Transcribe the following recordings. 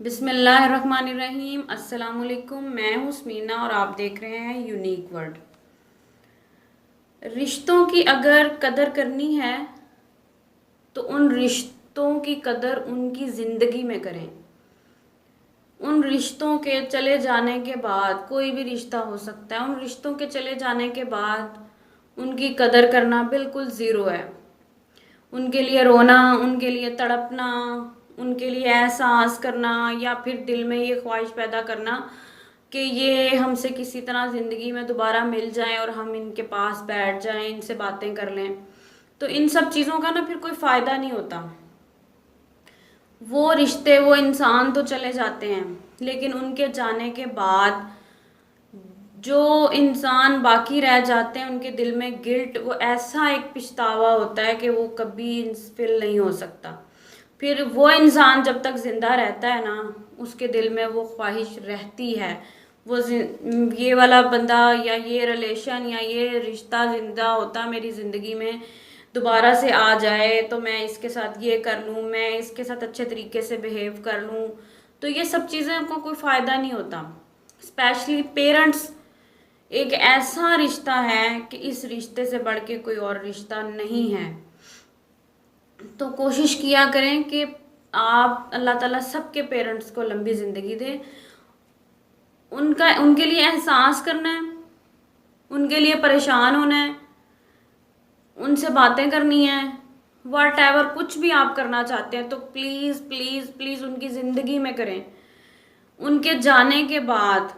बिस्मिल्लाहिर्रहमानिर्रहीम। अस्सलाम वालेकुम। मैं हूँ स्मीना और आप देख रहे हैं यूनिक वर्ल्ड। रिश्तों की अगर कदर करनी है तो उन रिश्तों की कदर उनकी ज़िंदगी में करें। उन रिश्तों के चले जाने के बाद, कोई भी रिश्ता हो सकता है, उन रिश्तों के चले जाने के बाद उनकी कदर करना बिल्कुल ज़ीरो है। उनके लिए रोना, उनके लिए तड़पना, उनके लिए एहसास करना या फिर दिल में ये ख्वाहिश पैदा करना कि ये हमसे किसी तरह ज़िंदगी में दोबारा मिल जाएं और हम इनके पास बैठ जाएं, इनसे बातें कर लें, तो इन सब चीज़ों का ना फिर कोई फ़ायदा नहीं होता। वो रिश्ते, वो इंसान तो चले जाते हैं, लेकिन उनके जाने के बाद जो इंसान बाकी रह जाते हैं उनके दिल में गिल्ट, वो ऐसा एक पछतावा होता है कि वो कभी फिल नहीं हो सकता। फिर वो इंसान जब तक ज़िंदा रहता है ना, उसके दिल में वो ख्वाहिश रहती है, वो ये वाला बंदा या ये रिलेशन या ये रिश्ता ज़िंदा होता मेरी ज़िंदगी में, दोबारा से आ जाए तो मैं इसके साथ ये कर लूँ, मैं इसके साथ अच्छे तरीके से बिहेव कर लूँ। तो ये सब चीज़ें को कोई फ़ायदा नहीं होता। स्पेशली पेरेंट्स एक ऐसा रिश्ता है कि इस रिश्ते से बढ़ के कोई और रिश्ता नहीं है। तो कोशिश किया करें कि आप, अल्लाह ताला सबके पेरेंट्स को लंबी ज़िंदगी दे। उनके लिए एहसास करना है, उनके लिए परेशान होना है, उनसे बातें करनी है, वट एवर कुछ भी आप करना चाहते हैं तो प्लीज़ प्लीज़ प्लीज़ उनकी ज़िंदगी में करें। उनके जाने के बाद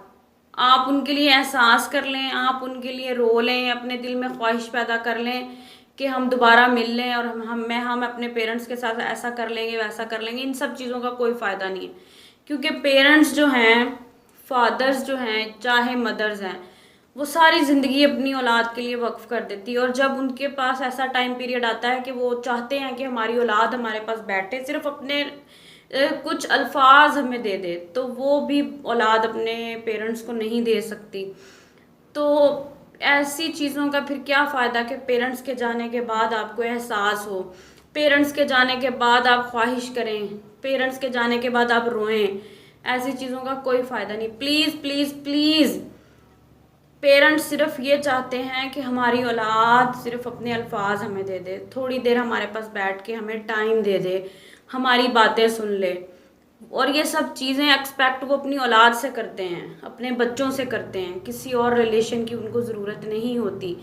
आप उनके लिए एहसास कर लें, आप उनके लिए रो लें, अपने दिल में ख्वाहिश पैदा कर लें कि हम दोबारा मिल लें और हम अपने पेरेंट्स के साथ ऐसा कर लेंगे, वैसा कर लेंगे। इन सब चीज़ों का कोई फ़ायदा नहीं है, क्योंकि पेरेंट्स जो हैं, फादर्स जो हैं, चाहे मदर्स हैं, वो सारी ज़िंदगी अपनी औलाद के लिए वक्फ कर देती है। और जब उनके पास ऐसा टाइम पीरियड आता है कि वो चाहते हैं कि हमारी औलाद हमारे पास बैठे, सिर्फ अपने कुछ अल्फाज हमें दे दे, तो वो भी औलाद अपने पेरेंट्स को नहीं दे सकती। तो ऐसी चीज़ों का फिर क्या फ़ायदा कि पेरेंट्स के जाने के बाद आपको एहसास हो, पेरेंट्स के जाने के बाद आप ख्वाहिश करें, पेरेंट्स के जाने के बाद आप रोएं। ऐसी चीज़ों का कोई फ़ायदा नहीं। प्लीज़ प्लीज़ प्लीज़, पेरेंट्स सिर्फ ये चाहते हैं कि हमारी औलाद सिर्फ अपने अल्फाज हमें दे दे, थोड़ी देर हमारे पास बैठ के हमें टाइम दे दे, हमारी बातें सुन ले। और ये सब चीज़ें एक्सपेक्ट वो अपनी औलाद से करते हैं, अपने बच्चों से करते हैं, किसी और रिलेशन की उनको ज़रूरत नहीं होती।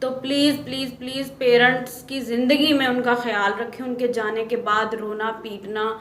तो प्लीज़ प्लीज़ प्लीज़ पेरेंट्स की ज़िंदगी में उनका ख्याल रखें, उनके जाने के बाद रोना पीटना